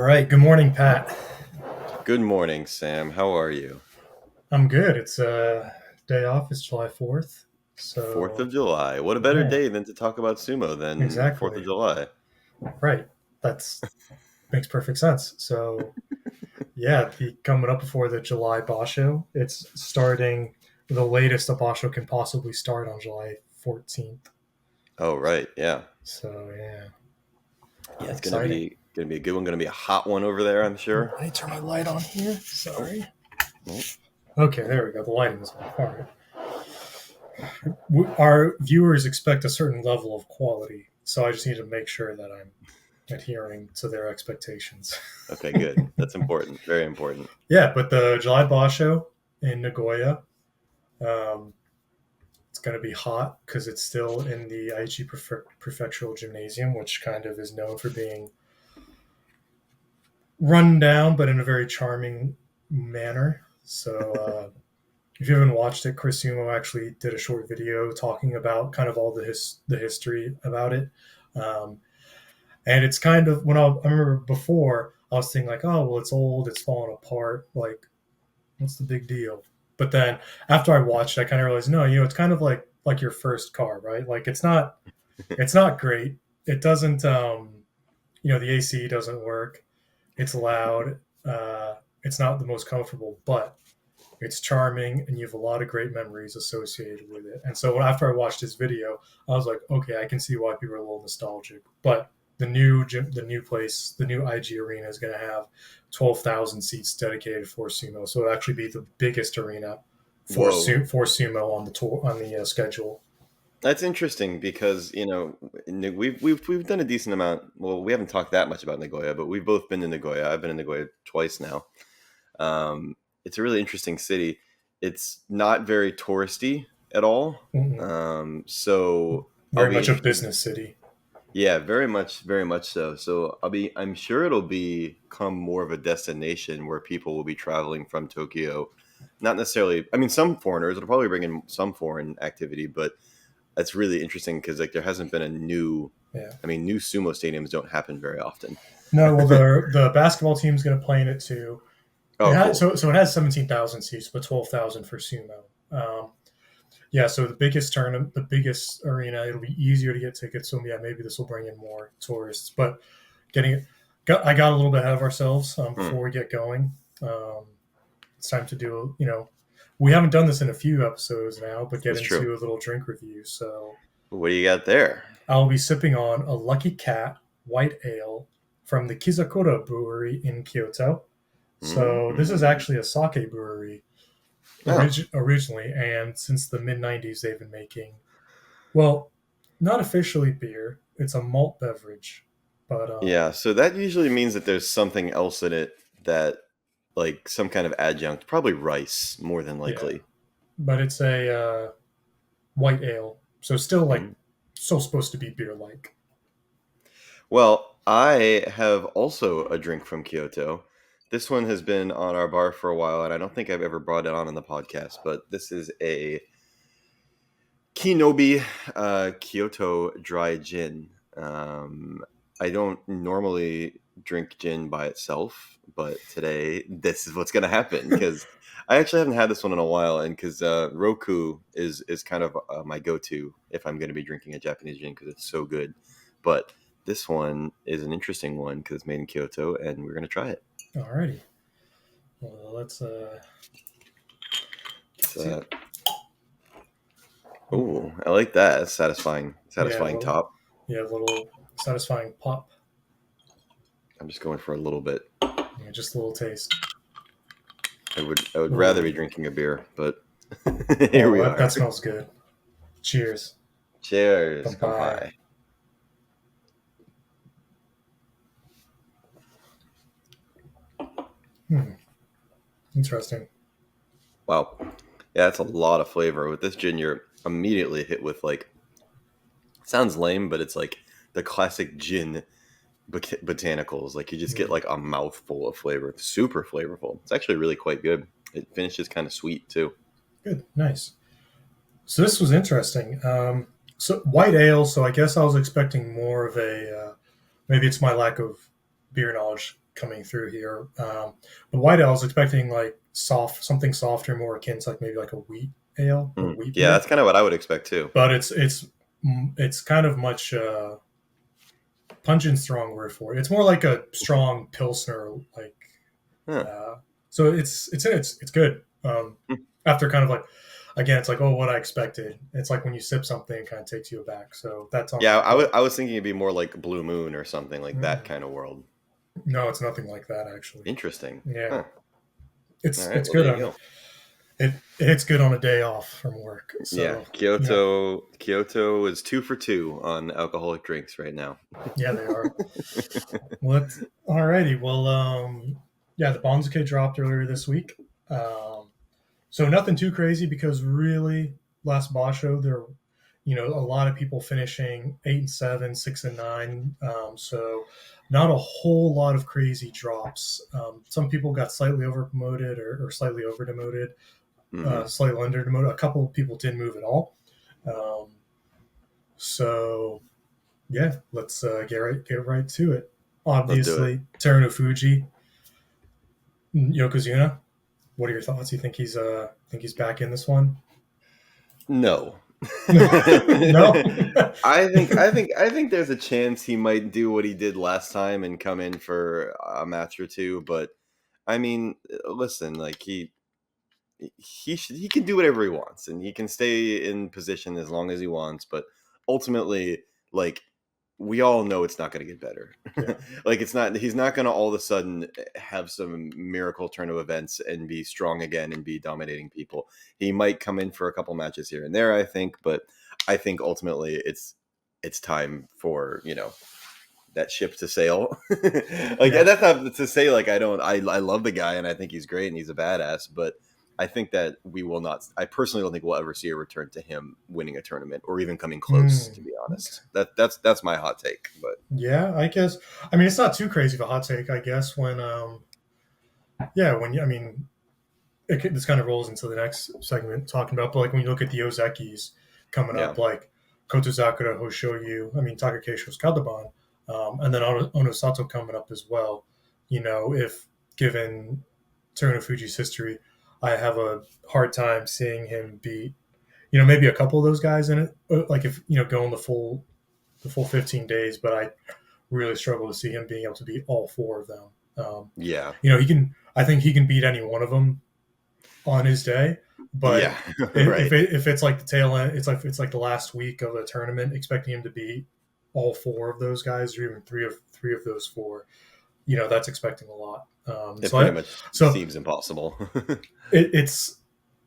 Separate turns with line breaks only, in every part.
right. Good morning, Pat.
Good morning, Sam. How are you?
I'm good. It's day off. It's July 4th.
4th
So,
of July. What a better
yeah,
day than to talk about sumo than 4th of
exactly.
July?
Right. That's makes perfect sense. So, yeah, coming up before the July Basho. It's starting the latest a Basho can possibly start on July 14th.
Oh, right. Yeah.
So, yeah,
Yeah, it's gonna
exciting.
be gonna be a good one. Gonna be a hot one over there, I'm sure.
I need to turn my light on here.
Oh,
Sorry.
oh,
Okay, there we go. The lighting is on. All right. Our viewers expect a certain level of quality, so I just need to make sure that I'm adhering to their expectations.
okay, good. That's important. Very important.
Yeah, but the July Basho in Nagoya, um, it's going to be hot because it's still in the Aichi Prefectural Gymnasium, which kind of is known for being run down, but in a very charming manner. So, if you haven't watched it, Chris Sumo actually did a short video talking about kind of all the history about it. Um, And it's kind of I remember before I was thinking like, oh well, it's old, it's falling apart. Like, what's the big deal? But then after I watched, I kind of realized, no, it's kind of like your first car, right? Like it's not great. It doesn't, the AC doesn't work. It's loud. It's not the most comfortable, but it's charming, and you have a lot of great memories associated with it. And so after I watched this video, I was like, okay, I can see why people are a little nostalgic. But the new place, the new IG arena is going to have 12,000 seats dedicated for sumo. So it'll actually be the biggest arena
Whoa.
for sumo on the tour on the schedule.
That's interesting because we've done a decent amount. Well, we haven't talked that much about Nagoya, but we've both been to Nagoya. I've been in Nagoya twice now. Um, it's a really interesting city. It's not very touristy at all.
Mm-hmm.
So I'll
Very
be
much a
interested.
business city.
Yeah, very much so. So I'm sure it'll become more of a destination where people will be traveling from Tokyo. Not necessarily, I mean, some foreigners, it'll probably bring in some foreign activity, but that's really interesting because like there hasn't been
Yeah.
new sumo stadiums don't happen very often.
No, well, the basketball team's going to play in it too.
Oh, cool.
It has 17,000 seats, but 12,000 for sumo. Yeah, so the biggest tournament, the biggest arena, it'll be easier to get tickets. So yeah, maybe this will bring in more tourists. But I got a little bit ahead of ourselves
Hmm.
before we get going. It's time to do, we haven't done this in a few episodes now, but get
That's true.
into a little drink review. So
What do you got there?
I'll be sipping on a Lucky Cat white ale from the Kizakura Brewery in Kyoto. So this is
Mm.
actually a sake brewery
Oh,
originally, and since the mid '90s, they've been making, well, not officially beer. It's a malt beverage, but
yeah. So that usually means that there's something else in it that, like some kind of adjunct, probably rice, more than
yeah,
likely.
but it's a white ale, so still like
Mm.
still supposed to be beer like.
Well, I have also a drink from Kyoto. This one has been on our bar for a while, and I don't think I've ever brought it on in the podcast, but this is a Kinobi Kyoto dry gin. I don't normally drink gin by itself, but today this is what's going to happen because I actually haven't had this one in a while, and because Roku is kind of my go-to if I'm going to be drinking a Japanese gin because it's so good. But this one is an interesting one because it's made in Kyoto, and we're going to try it.
Alrighty, well let's
It's,
see.
oh, I like that. It's satisfying.
Yeah,
Satisfying top.
a little satisfying pop.
I'm just going for a little bit.
Yeah, just a little taste.
I would rather
Ooh,
be drinking a beer, but here
oh,
we
that
are.
smells good. Cheers.
Cheers,
Bye.
kampai.
Hmm, interesting.
Wow, yeah, that's a lot of flavor. With this gin, you're immediately hit with like sounds lame, but it's like the classic gin botanicals. Like you just get
Hmm,
like a mouthful of flavor. It's super flavorful. It's actually really quite good. It finishes kind of sweet too.
good, nice. So this was interesting. So white ale. So I guess I was expecting more of a. Maybe it's my lack of beer knowledge. coming through here. But white ale, I was expecting like something softer, more akin to like maybe like a wheat ale or wheat
Yeah, that's
beer.
kind of what I would expect too.
But it's kind of much pungent, strong word for it. It's more like a strong pilsner, like
Huh.
so it's good. After kind of like again, it's like oh, what I expected. It's like when you sip something, it kind of takes you aback. So that's on
Yeah,
that. But
I was thinking it'd be more like Blue Moon or something like that kind of world.
no, it's nothing like that actually.
Interesting.
Yeah,
Huh. All right.
it's
Well, there
good
you
on
go.
it's good on a day off from work.
Yeah,
So yeah,
Kyoto is 2 for 2 on alcoholic drinks right now.
yeah, they are. What? Alrighty. Well, yeah, the Bonzuke dropped earlier this week. Um, so nothing too crazy because really last Basho there, a lot of people finishing 8-7, 6-9. So not a whole lot of crazy drops. Some people got slightly over promoted or slightly over demoted,
Hmm.
slightly under demoted. A couple of people didn't move at all. Um, so yeah, let's get right to it.
Let's do it.
Obviously, Teranofuji, Yokozuna. What are your thoughts? You think he's back in this one?
No.
No.
I think there's a chance he might do what he did last time and come in for a match or two, but I mean, listen, like he can do whatever he wants and he can stay in position as long as he wants, but ultimately, like, we all know it's not going to get better.
Yeah.
Like, he's not going to all of a sudden have some miracle turn of events and be strong again and be dominating people. He might come in for a couple matches here and there, I think, but I think ultimately it's time for, that ship to sail. Like,
Yeah.
and that's not to say like I love the guy and I think he's great and he's a badass, but I think that we will not. I personally don't think we'll ever see a return to him winning a tournament or even coming close. To be
Okay.
honest, that's my hot take. But
Yeah, I guess. I mean, it's not too crazy of a hot take, I guess. When yeah, when I mean, this kind of rolls into the next segment talking about, but like when you look at the ozekis coming
yeah,
up, like Kotozakura, Hoshoryu, I mean Takakeisho's Kadaban, and then Onosato coming up as well. If given Terunofuji's history, I have a hard time seeing him beat, maybe a couple of those guys in it, like if going the full 15 days, but I really struggle to see him being able to beat all four of them.
yeah,
He can. I think he can beat any one of them on his day.
yeah.
But
Right.
if it's like the tail end, it's like the last week of a tournament, expecting him to beat all four of those guys, or even three of those four, that's expecting a lot.
It
So
pretty much
so
seems impossible.
it's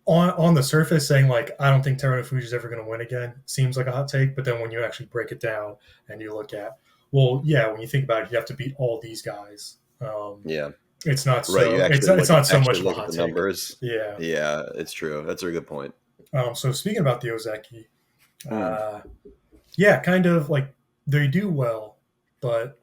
on the surface saying like I don't think Teranofuji is ever going to win again. Seems like a hot take, but then when you actually break it down and you look at, well, yeah, when you think about it, you have to beat all these guys.
Yeah.
It's not
Right. You
so it's not so much
actually
of a
look at
hot
the
take.
numbers.
Yeah.
Yeah, it's true. That's a good point.
So speaking about the Ozeki,
Hmm.
uh, yeah, kind of like they do well, but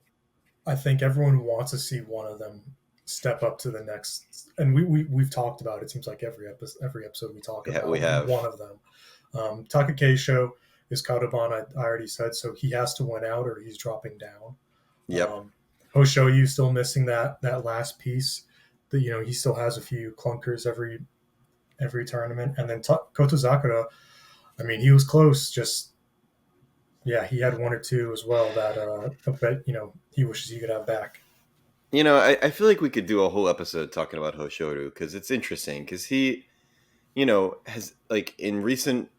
I think everyone wants to see one of them step up to the next. And we've talked about it. It seems like every episode we talk
Yeah, we
about
have.
one of them. Takakeisho is Kadoban. I already said so. He has to win out or he's dropping down.
Yep.
Um, Hoshoryu still missing that last piece. That he still has a few clunkers every tournament, and then Kotozakura. I mean, he was close. Just yeah, he had one or two as well that I bet he wishes he could have back.
I feel like we could do a whole episode talking about Hoshoryu because it's interesting because he, has like in recent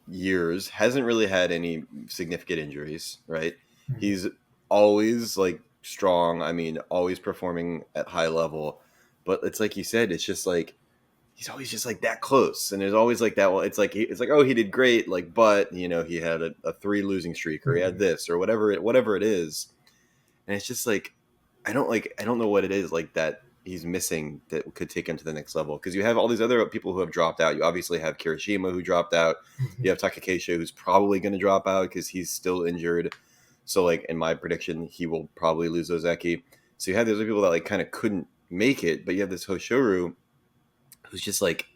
years hasn't really had any significant injuries, right?
Mhm.
He's always like strong. I mean, always performing at high level, but it's like you said, it's just like he's always just like that close, and there's always like that. Well, it's like oh, he did great, like but he had a 3 losing streak or he had
Mhm.
this or whatever it is, and it's just like I don't know what it is like that he's missing that could take him to the next level because you have all these other people who have dropped out. You obviously have Kirishima who dropped out.
Mhm.
You have Takakeisha who's probably going to drop out because he's still injured. So like in my prediction, he will probably lose Ozeki. So you have these other people that like kind of couldn't make it, but you have this Hoshoryu who's just like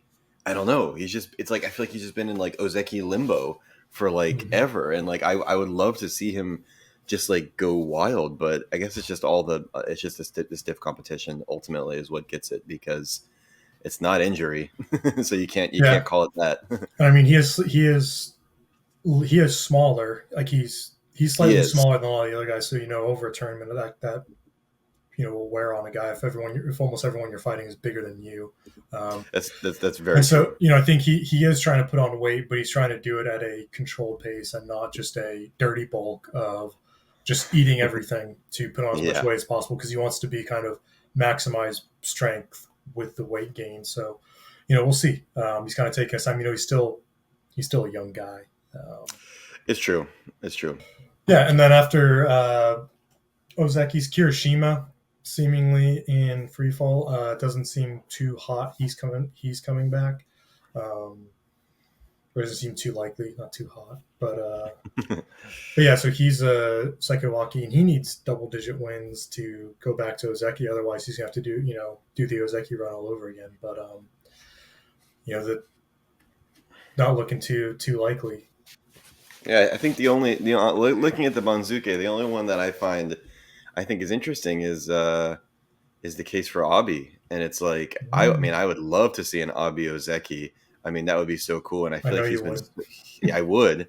I don't know. It's like I feel like he's just been in like Ozeki limbo for like
Mhm.
ever, and like I would love to see him just like go wild. But I guess it's just all the it's just the stiff competition ultimately is what gets it because it's not injury, so you
Yeah,
can't call it that.
I mean he is smaller. Like he's
He
slightly
is.
smaller than all the other guys. So over a tournament that will wear on a guy if almost everyone you're fighting is bigger than you. Um,
That's
and
very
so
true.
I think he is trying to put on weight, but he's trying to do it at a controlled pace and not just a dirty bulk of just eating everything to put on as much
Yeah,
weight as possible because he wants to be kind of maximize strength with the weight gain. So we'll see. He's kind of taking his time. He's still a young guy.
it's true. It's true.
Yeah, and then after Ozeki's Kirishima, seemingly in free fall, doesn't seem too hot. He's coming back. Um, or doesn't seem too likely, not too hot. But yeah, so he's a Sekawaki, and he needs double digit wins to go back to Ozeki. Otherwise, he's gonna have to do the Ozeki run all over again. But that not looking too likely.
Yeah, I think looking at the Banzuke, the only one that I think is interesting is the case for Abi, and it's like I
Mm,
mean I would love to see an Abi Ozeki. I mean that would be so cool, and I
I
feel
know
like
you would.
yeah, I would,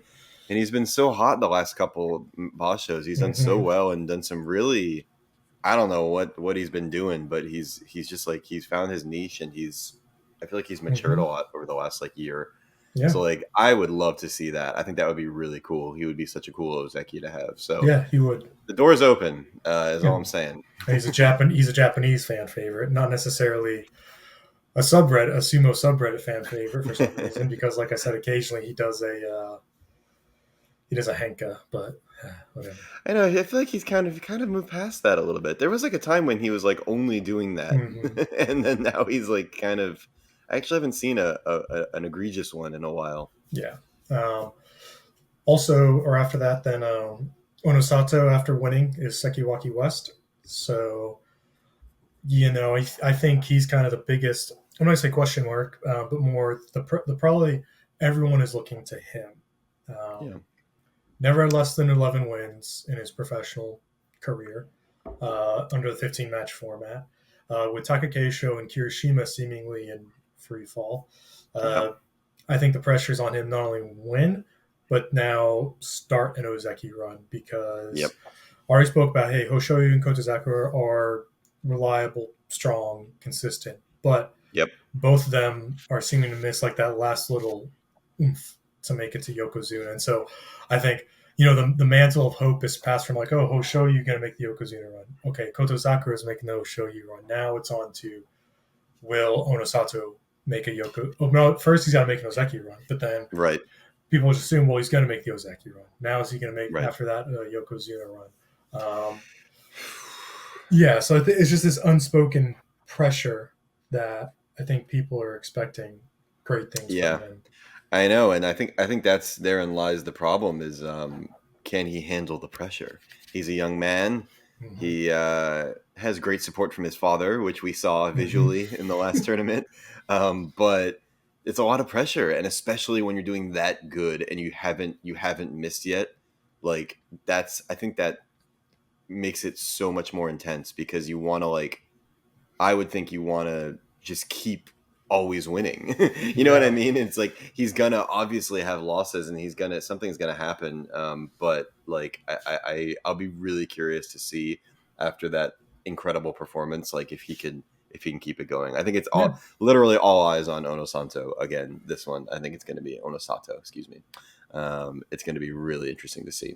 and he's been so hot the last couple Bashos. He's done so
Mm-hmm,
well and done some really I don't know what he's been doing, but he's just like he's found his niche, and he's I feel like he's matured a
mm-hmm.
lot over the last like year.
Yeah,
So like I would love to see that. I think that would be really cool. He would be such a cool Ozeki to have. So
yeah, he would.
the door's open, is
Yeah.
all I'm saying.
And he's a Japanese fan favorite, not necessarily a sumo subreddit fan favorite for some reason. Because, like I said, occasionally he does a henka, but whatever.
I know. I feel like he's kind of moved past that a little bit. There was like a time when he was like only doing that,
Mm-hmm.
and then now he's like kind of. I actually haven't seen an egregious one in a while.
Yeah. Um, Also, or after that, then Onosato after winning is Sekiwaki West. So I think he's kind of the biggest. I'm not gonna say question mark, but more the probably everyone is looking to him.
Yeah.
Um, Never had less than 11 wins in his professional career under the 15 match format. With Takakeisho and Kirishima seemingly in free fall,
Yeah.
uh, I think the pressure's on him not only win, but now start an Ozeki run because
Yep.
I already spoke about hey, Hoshoryu and Kotozakura are reliable, strong, consistent, but
Yep.
both of them are seeming to miss like that last little oomph to make it to Yokozuna. And so I think, the mantle of hope is passed from like, oh, Hoshoryu going to make the Yokozuna run. Okay, Kotozakura is making the Hoshoryu run. Now it's on to will Onosato make a Yoko. Oh, no, first he's got to make an Ozeki run, but then
Right.
people just assume, well, he's going to make the Ozeki run. Now is he going to make
Right.
after that Yokozuna run? Yeah, so it's just this unspoken pressure that I think people are expecting great things from
Yeah.
him.
I know, and I think that's therein lies the problem is can he handle the pressure? He's a young man.
Mm-hmm.
He has great support from his father, which we saw
Mm-hmm.
visually in the last tournament. But it's a lot of pressure, and especially when you're doing that good and you haven't missed yet. Like that's I think that makes it so much more intense because you want to like I would think you want to just keep always winning. You know what I
Yeah,
mean? It's like he's gonna obviously have losses, and he's gonna something's gonna happen. But like I'll be really curious to see after that incredible performance, like if he can keep it going. I think it's
yeah,
literally all eyes on Onosanto again. This one, I think it's going to be Onosato. Excuse me. It's going to be really interesting to see.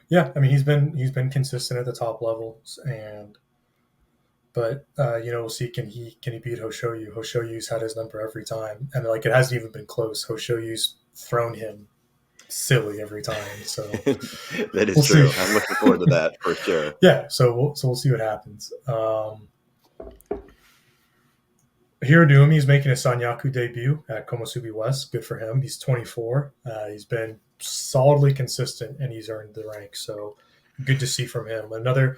yeah. I mean, he's been consistent at the top levels, and but we'll see. Can he beat Hoshoryu? Hoshoryu's had his number every time, and like it hasn't even been close. Hoshoryu's thrown him silly every time. So
That is
we'll see.
true. I'm looking forward to that for sure.
Yeah, so we'll see what happens. Hirodumi is making a Sanyaku debut at Komusubi West. Good for him. He's 24. He's been solidly consistent, and he's earned the rank. So good to see from him. Another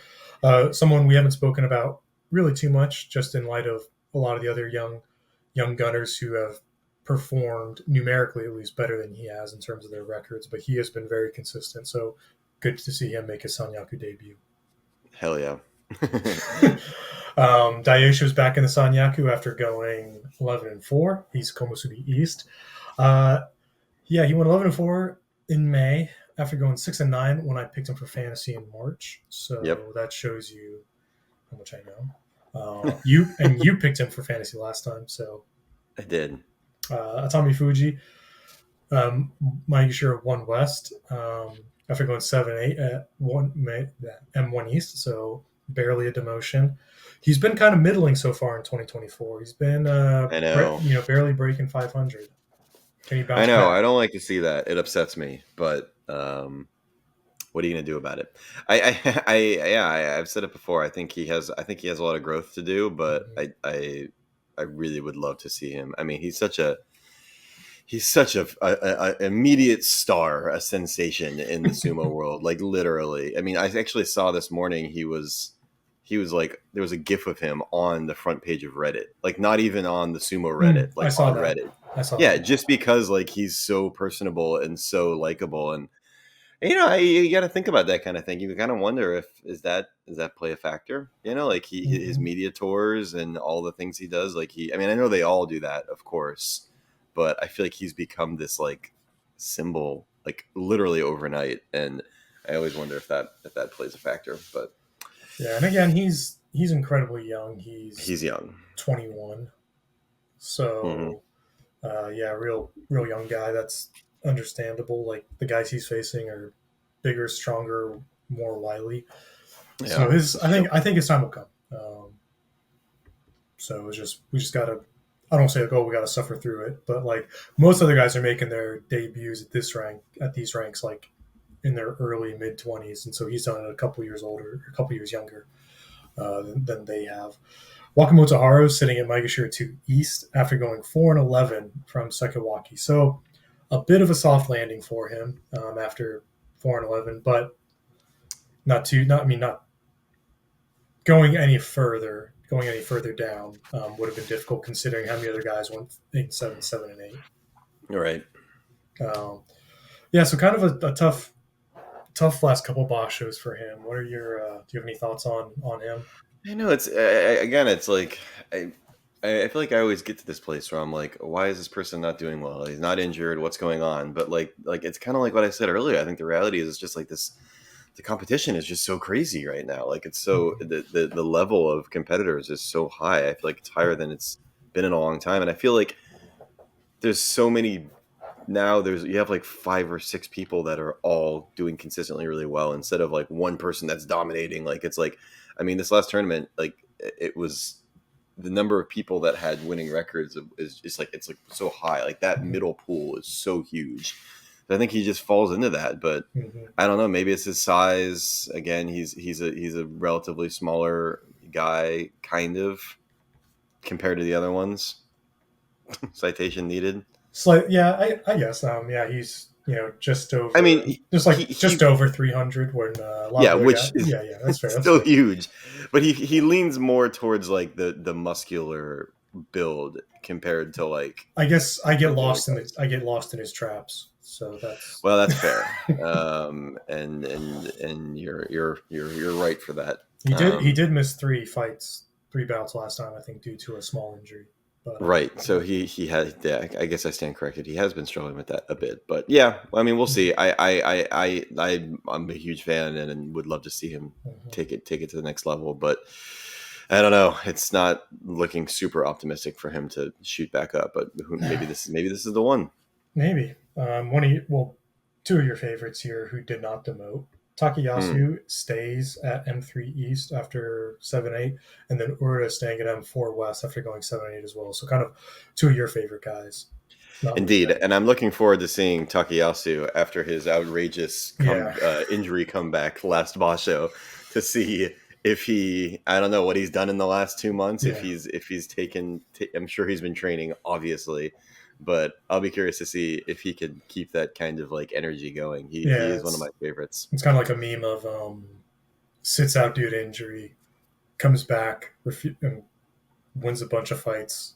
someone we haven't spoken about really too much, just in light of a lot of the other young gunners who have performed numerically at least better than he has in terms of their records. But he has been very consistent. So good to see him make his Sanyaku debut.
Hell yeah.
Daisho's back in the Sanyaku after going 11-4. He's Komusubi East. Uh, yeah, he went 11-4 in May after going 6-9 when I picked him for fantasy in March.
Yep,
So that shows you how much I know. You picked him for fantasy last time. So
I did.
Atami Fuji, Maegashira 1 West after going 7-8 at M1 East. So barely a demotion. He's been kind of middling so far in 2024. He's been
I know.
barely breaking 500. Can he
I
bounce
know.
back?
I don't like to see that. It upsets me. But what are you gonna do about it? I've said it before. I think he has a lot of growth to do. But
Mm-hmm.
I really would love to see him. I mean, he's such a immediate star, a sensation in the sumo world. Like literally. I mean, I actually saw this morning he was like there was a gif of him on the front page of Reddit. Like not even on the sumo Reddit,
I
like
saw
on
that.
Reddit.
I saw
Yeah,
that.
just because like he's so personable and so likable, and you know you got to think about that kind of thing. You kind of wonder if does that play a factor? You know, like his
Mm-hmm.
media tours and all the things he does. Like I mean, I know they all do that, of course, but I feel like he's become this like symbol, like literally overnight, and I always wonder if that plays a factor. But
Yeah, and again, he's incredibly young. He's
he's young.
21.
Hmm.
So yeah, real young guy. That's understandable. Like the guys he's facing are bigger, stronger, more wily.
Yeah,
So his
that's true.
I think his time will come. So it's just we just gotta. I don't say like, oh, we gotta suffer through it, but like most other guys are making their debuts at these ranks like in their early mid 20s, and so he's done it a couple years older, a couple years younger than they have. Wakamoto Haru sitting at Maegashira 2 East after going 4-11 from Sekawaki. So a bit of a soft landing for him after 4-11, but not going any further down would have been difficult considering how many other guys went 8-7, 7-8.
All right.
Yeah, so kind of a tough last couple Bashos for him. What are your do you have any thoughts on him?
I know it's again. It's like I feel like I always get to this place where I'm like, why is this person not doing well? He's not injured. What's going on? But like it's kind of like what I said earlier. I think the reality is it's just like this. The competition is just so crazy right now. Like it's so
Mm-hmm.
the level of competitors is so high. I feel like it's higher than it's been in a long time, and I feel like there's so many now there's you have like 5 or 6 people that are all doing consistently really well instead of like one person that's dominating. Like it's like I mean this last tournament like it was the number of people that had winning records is just like it's like so high. Like that
Mm-hmm.
middle pool is so huge. I think he just falls into that, but
Mm-hmm.
I don't know. Maybe it's his size. Again, he's a relatively smaller guy, kind of compared to the other ones. Citation needed.
Yeah, I guess. Yeah, he's just
I mean,
over, just like
he
just over 300. When a lot
yeah,
of other guys.
which is
Yeah, that's fair. That's
still
fair.
huge, but he leans more towards like the muscular build compared to like
I guess
some of the other guys.
I get lost in his traps. So that's
Well, that's fair, and you're right for that.
he
Um,
did miss 3 fights, 3 bouts last time. I think due to a small injury. But
right, so he had. Yeah, I guess I stand corrected. He has been struggling with that a bit, but yeah, I mean, we'll see. I'm a huge fan and would love to see him
mhm.
take it to the next level, but I don't know. It's not looking super optimistic for him to shoot back up, but maybe this is the one.
Maybe well, two of your favorites here who did not demote.
Hmm.
Takayasu stays at M3 East after 7-8, and then Urda staying at M4 West after going 7-8 as well. So kind of two of your favorite guys not
Indeed,
moving.
and I'm looking forward to seeing Takayasu after his outrageous
Yeah,
injury comeback last Basho to see if he I don't know what he's done in the last 2 months
yeah,
if he's I'm sure he's been training obviously, but I'll be curious to see if he can keep that kind of like energy going. He
yeah.
is one of my favorites.
It's kind of like a meme of sits out due to injury, comes back, and wins a bunch of fights,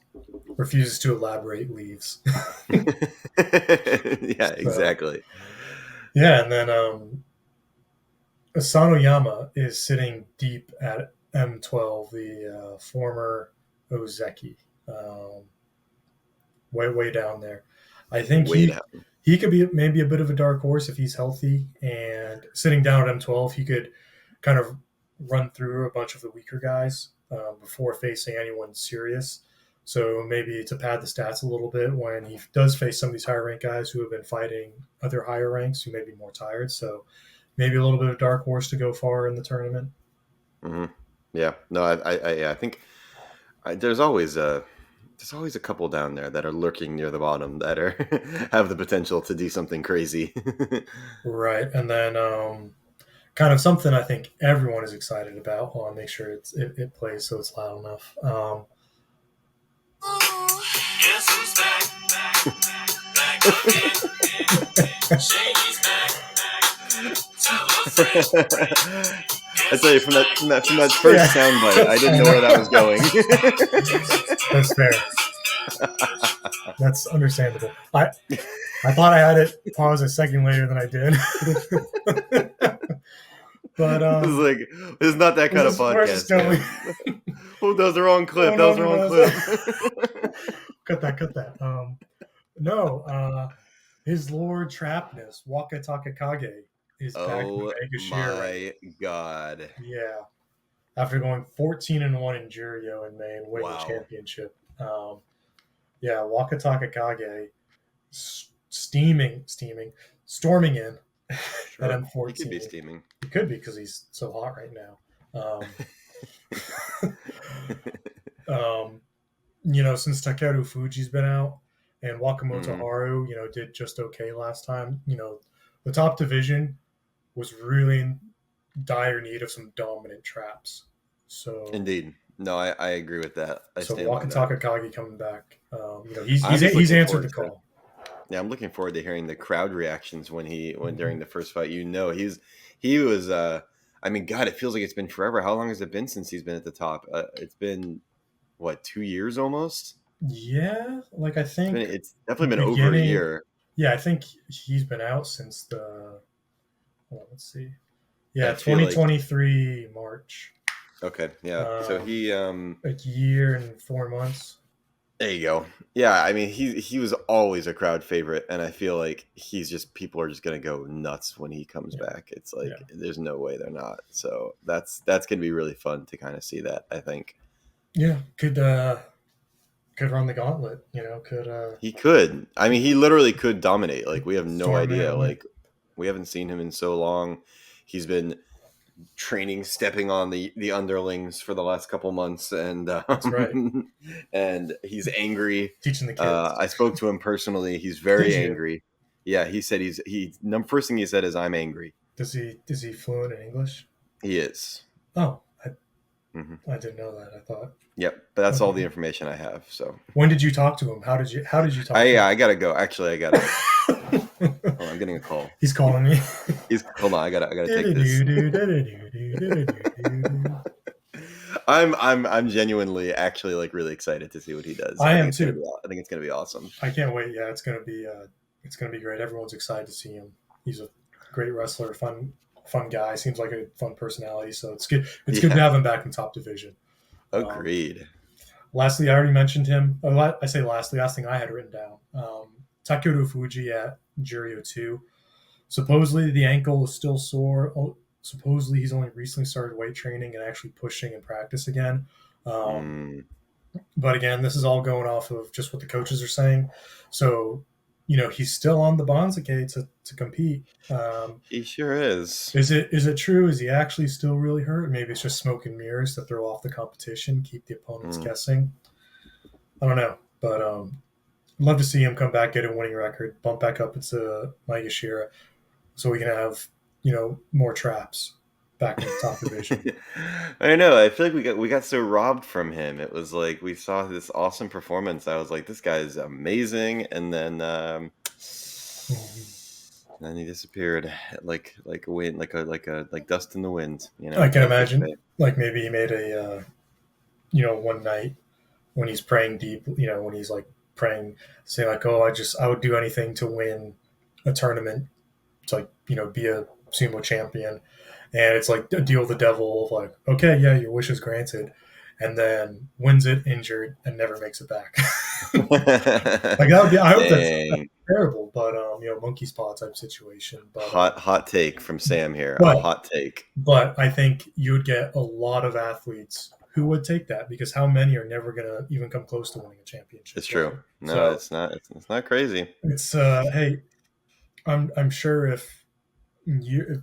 refuses to elaborate, leaves.
Yeah,
So
exactly.
yeah, and then Sanoyama is sitting deep at M12, the former Ozeki, um, way down there. I think
Way
he could be maybe a bit of a dark horse if he's healthy. And sitting down at M12, he could kind of run through a bunch of the weaker guys before facing anyone serious. So maybe to pad the stats a little bit when he does face some of these higher rank guys who have been fighting other higher ranks who may be more tired. So maybe a little bit of dark horse to go far in the tournament.
hmm Yeah. No, yeah, I think there's always a couple down there that are lurking near the bottom that are have the potential to do something crazy.
Right. And then kind of something I think everyone is excited about. Hold on, make sure it plays so it's loud enough. Guess who's back again. Shady's back. Tell a friend.
I tell you, from that first soundbite, I didn't know where that was going.
That's fair. That's understandable. I thought I had it pause a second later than I did. But
It's like, it's not that kind of podcast. Oh, that was the wrong clip.
Oh,
that was the wrong clip.
Cut that. No, his Lord Trapness, Wakatakakage, is back in Megashira.
My God.
Yeah. After going 14-1 in Juryo in May and winning the
Wow.
championship. Yeah, Wakatakakage storming in
Sure.
at M14.
He could be steaming.
He could be because he's so hot right now. Since Teranofuji's been out and Wakamoto Haru, did just okay last time, the top division was really in dire need of some dominant traps. So
Indeed. No, I agree with that.
So Wakatakakage coming back, he's answered the call.
Yeah, I'm looking forward to hearing the crowd reactions when during the first fight. He was. I mean, God, it feels like it's been forever. How long has it been since he's been at the top? It's been what, 2 years almost?
Yeah, like I think
it's definitely been over a year.
Yeah, I think he's been out since the. Let's see. Yeah, 2023 March.
Okay, yeah. So he
a year and 4 months.
There you go. Yeah, I mean he was always a crowd favorite, and I feel like people are just gonna go nuts when he comes back. It's like there's no way they're not. So that's gonna be really fun to kind of see that, I think.
Yeah, could run the gauntlet,
He could. I mean, he literally could dominate. Like, we have no idea. Like, we haven't seen him in so long. He's been training, stepping on the underlings for the last couple months, and
that's right.
And he's angry,
teaching the kids.
I spoke to him personally. He's very angry. Yeah, he said first thing he said is, "I'm angry."
Is he fluent in English?
He is.
Oh, I didn't know that. I thought.
Yep, but that's all the information I have. So
when did you talk to him? How did you talk to him?
I gotta go. Actually, I gotta. Oh, I'm getting a call.
He's calling me.
Hold on. I gotta take this. I'm genuinely actually like really excited to see what he does.
I am too.
I think it's gonna be awesome.
I can't wait. Yeah, it's gonna be great. Everyone's excited to see him. He's a great wrestler, fun guy. Seems like a fun personality. So it's good. It's good to have him back in top division.
Agreed.
Lastly, I already mentioned him. I say lastly. Last thing I had written down. Teranofuji at Juryo 2. Supposedly the ankle is still sore. Supposedly he's only recently started weight training and actually pushing in practice again. But again, this is all going off of just what the coaches are saying. So, he's still on the Banzake to compete.
He sure is.
Is it true? Is he actually still really hurt? Maybe it's just smoke and mirrors to throw off the competition, keep the opponents guessing. I don't know, but I'd love to see him come back, get a winning record, bump back up into Megashira, so we can have more traps back in the top division.
I know. I feel like we got so robbed from him. It was like we saw this awesome performance. I was like, this guy is amazing, and then then he disappeared like a wind, like dust in the wind.
I can imagine. Like maybe he made a one night when he's praying deep. When he's like praying, saying like, "Oh, I would do anything to win a tournament." To like be a sumo champion, and it's like a deal with the devil of like, okay, yeah, your wish is granted, and then wins it injured and never makes it back. Like that would be. I hope that's
Dang.
terrible, but monkey paw type situation.
Hot take from Sam here. A
But
hot take.
but I think you would get a lot of athletes who would take that because how many are never going to even come close to winning a championship,
It's
right?
true. No,
So
it's not. It's not crazy.
it's hey, I'm sure if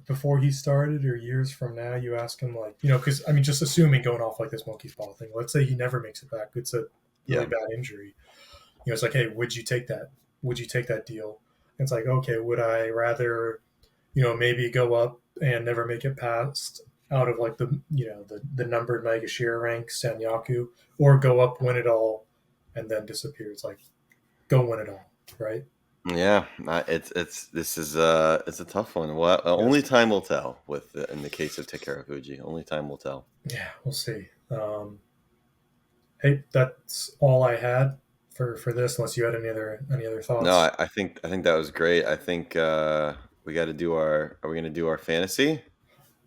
before he started or years from now you ask him like because I mean just assuming going off like this monkey's paw thing, let's say he never makes it back, it's a really
Yeah.
bad injury. It's like, hey, would you take that? Would you take that deal? And it's like, okay, would I rather maybe go up and never make it past out of like the numbered Megashira rank Sanyaku, or go up, win it all, and then disappear. It's like go win it all, right?
Yeah, it's this is it's a tough one. Well, only
Yes.
time will tell. In the case of Teranofuji, only time will tell.
Yeah, we'll see. Hey, that's all I had for this. Unless you had any other
No,
thoughts.
I think that was great. I think we got to do our. Are we going to do our fantasy?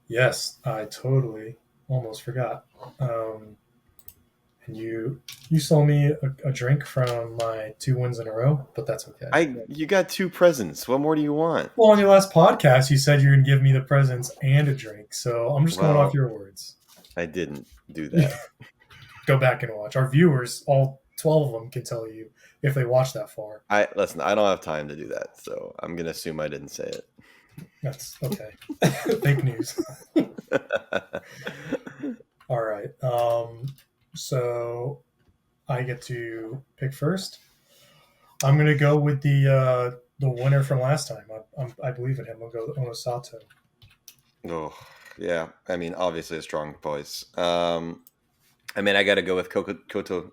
Yes, I totally almost forgot. And you sold me a drink from my 2 wins in a row, but that's okay.
You got two presents. What more do you want?
Well, on your last podcast, you said you're going to give me the presents and a drink, so I'm just going off
Well,
your words.
I didn't do that.
Go back and watch. Our viewers, all 12 of them, can tell you if they watch that far.
I listen. I don't have time to do that, so I'm going to assume I didn't say it.
That's okay. Fake news. All right. So I get to pick first. I'm going to go with the winner from last time. I believe in him. I'll go Onosato.
Oh, yeah. I mean, obviously a strong voice. I mean, I got to go with Koto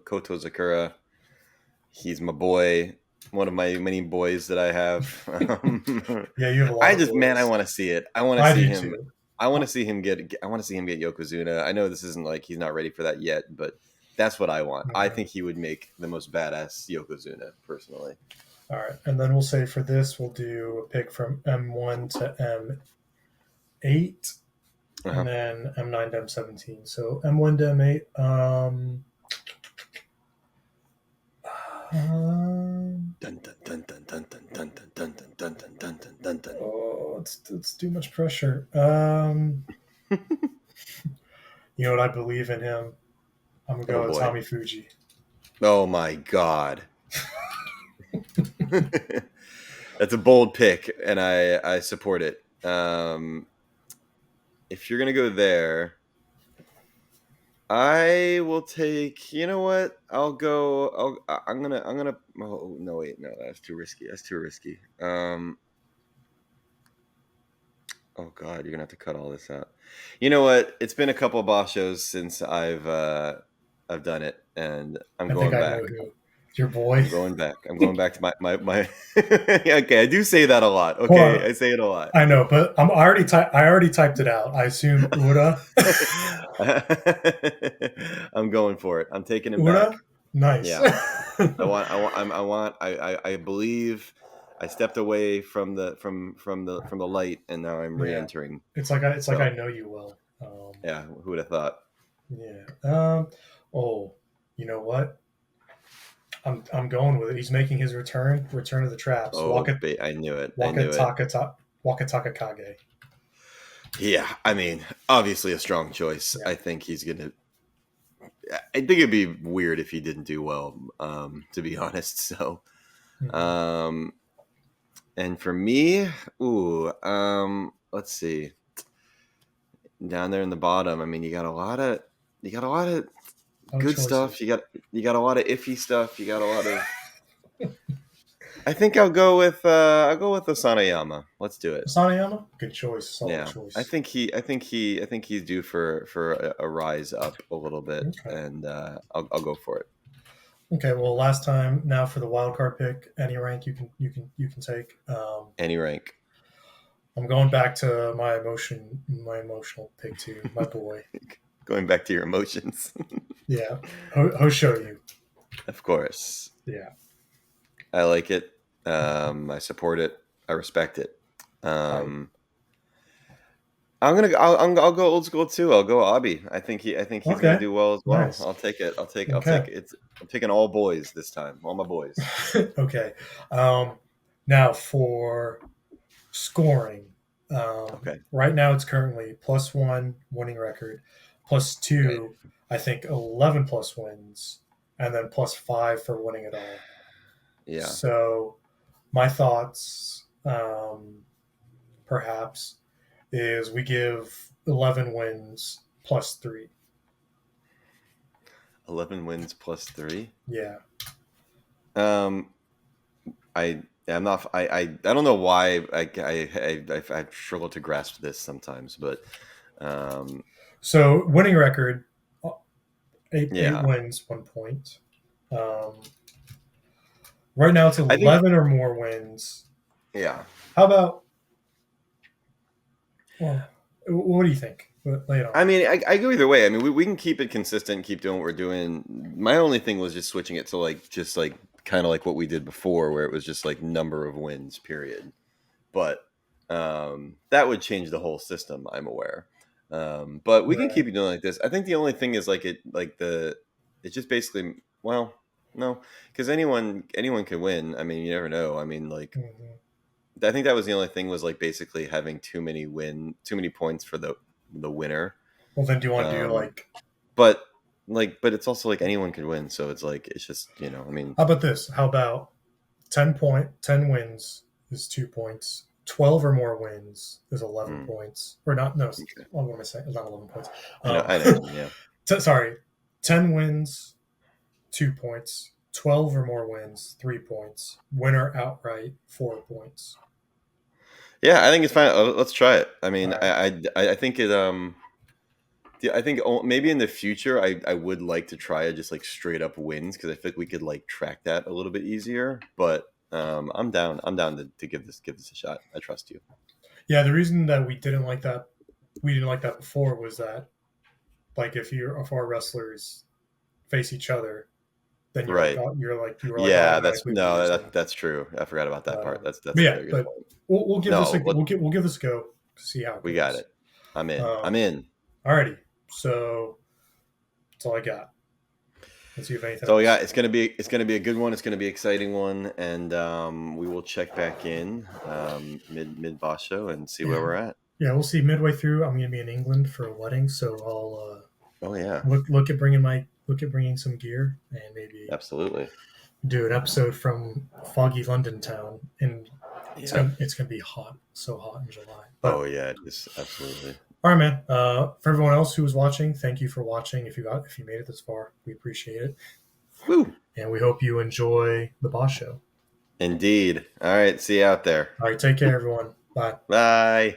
Zakura. He's my boy, one of my many boys that I have.
Yeah, you have a lot of boys.
I want to see it. I want to
I
see
do
him.
too.
I want to see him get. I want to see him get Yokozuna. I know this isn't like he's not ready for that yet, but that's what I want. I think he would make the most badass Yokozuna, personally.
All right, and then we'll say for this, we'll do a pick from M1 to M8, and then M9 to M17. So M1 to M8. Oh, it's too much pressure. You know what? I believe in him. I'm gonna
Oh
go with
boy.
Tommy Fuji.
Oh my god. That's a bold pick, and I support it. If you're gonna go there, I will take. You know what? I'll go. I'm gonna. Oh no! Wait, no. That's too risky. That's too risky. Oh god, you're gonna have to cut all this out. You know what? It's been a couple of Bashos since I've done it, and I'm
I think
going
I know
back.
who. Your boy.
I'm going back. I'm going back to my. Okay, I do say that a lot.
Hold
Okay,
on.
I say it a lot.
I know, but I already typed it out. I assume Ura.
I'm going for it. I'm taking him
Ura.
back.
Nice.
Yeah. I believe I stepped away from the light, and now I'm
Yeah.
re-entering.
It's like I know you well.
Yeah, who would have thought?
Yeah. Oh, you know what? I'm going with it. He's making his return. Return of the Traps.
Oh, I knew it. I knew it.
Wakatakakage.
Yeah, I mean, obviously a strong choice.
Yeah.
I think he's gonna. I think it'd be weird if he didn't do well. To be honest. So, and for me, let's see. Down there in the bottom, I mean, you got a lot of good stuff. You got a lot of iffy stuff. You got a lot of. I think I'll go with Asanayama. Let's do it.
Asanayama, good choice. Solid choice.
I think he's due for a rise up a little bit, and I'll go for it.
Okay, well, last time now for the wild card pick, any rank you can take.
Any rank.
I'm going back to my emotional pick too, my boy.
Going back to your emotions.
Yeah, Hoshoryu.
Of course.
Yeah,
I like it. I support it. I respect it. I'll go old school too. I'll go Abi. I think he's gonna
Okay,
do well as well.
nice.
I'll take it. I'll
Okay.
take it. I'm taking all boys this time. All my boys.
Okay. Um, Now for scoring.
Okay.
Right now it's currently +1 winning record, plus
Okay.
two, I think 11 plus wins, and then +5 for winning it all.
Yeah.
So my thoughts, perhaps, is we give 11 wins +3.
11 wins plus three.
Yeah.
Um, I'm not. I don't know why I struggle to grasp this sometimes, but um,
So winning record, eight
yeah.
wins, 1 point. Um, right now it's
I think
11 or more wins.
yeah.
How about, well, what do you think? Lay it on
I
me.
mean, I go either way. I mean, we can keep it consistent, keep doing what we're doing. My only thing was just switching it to like just like kind of like what we did before, where it was just like number of wins, period. But that would change the whole system. I'm aware, but we can
Right.
keep it doing like this. I think the only thing is like it's just basically well, no, because anyone can win. I mean, you never know. I mean, like
Mhm.
I think that was the only thing was like basically having too many points for the winner.
Well, then do you want to do
Um,
like,
but but it's also like anyone could win, so it's like it's just I mean,
how about this? How about 10 wins is 2 points. 12 or more wins is 11
mm,
points. Or not, no,
okay.
what am I saying? It's not 11 points.
I
Um,
know what you mean. Yeah,
sorry, 10 wins, 2 points. 12 or more wins, 3 points. Winner outright, 4 points.
yeah. I think it's fine. Let's try it. I
All
mean,
right.
I think it I think maybe in the future I would like to try just like straight up wins because I feel like we could like track that a little bit easier. But I'm down to give this a shot. I trust you.
Yeah, the reason that we didn't like that before was that, like, if our wrestlers face each other, then
Right.
you were like
Yeah,
automatically losing.
that's true. I forgot about that part. That's
But
a
yeah,
very good
but
point.
we'll give this
No,
a we'll give this a go to see how it
we got
goes.
it. I'm in. I'm
Um,
in.
Alrighty, so that's all I got. Let's see if anything
So yeah,
else.
it's gonna be a good one. It's gonna be an exciting one, and we will check back in mid Basho and see where
Yeah,
we're at.
yeah, we'll see. Midway through, I'm going to be in England for a wedding, so I'll
Oh yeah,
look at bringing some gear and maybe
absolutely.
do an episode from foggy London town. And
Yep.
it's gonna be hot, so hot in July.
Oh
But
yeah, it is absolutely.
all right, man. For everyone else who was watching, thank you for watching. If you made it this far, we appreciate it,
Woo.
and we hope you enjoy the Boss Show.
Indeed. All right. See you out there.
All right, take care, everyone. Bye.
Bye.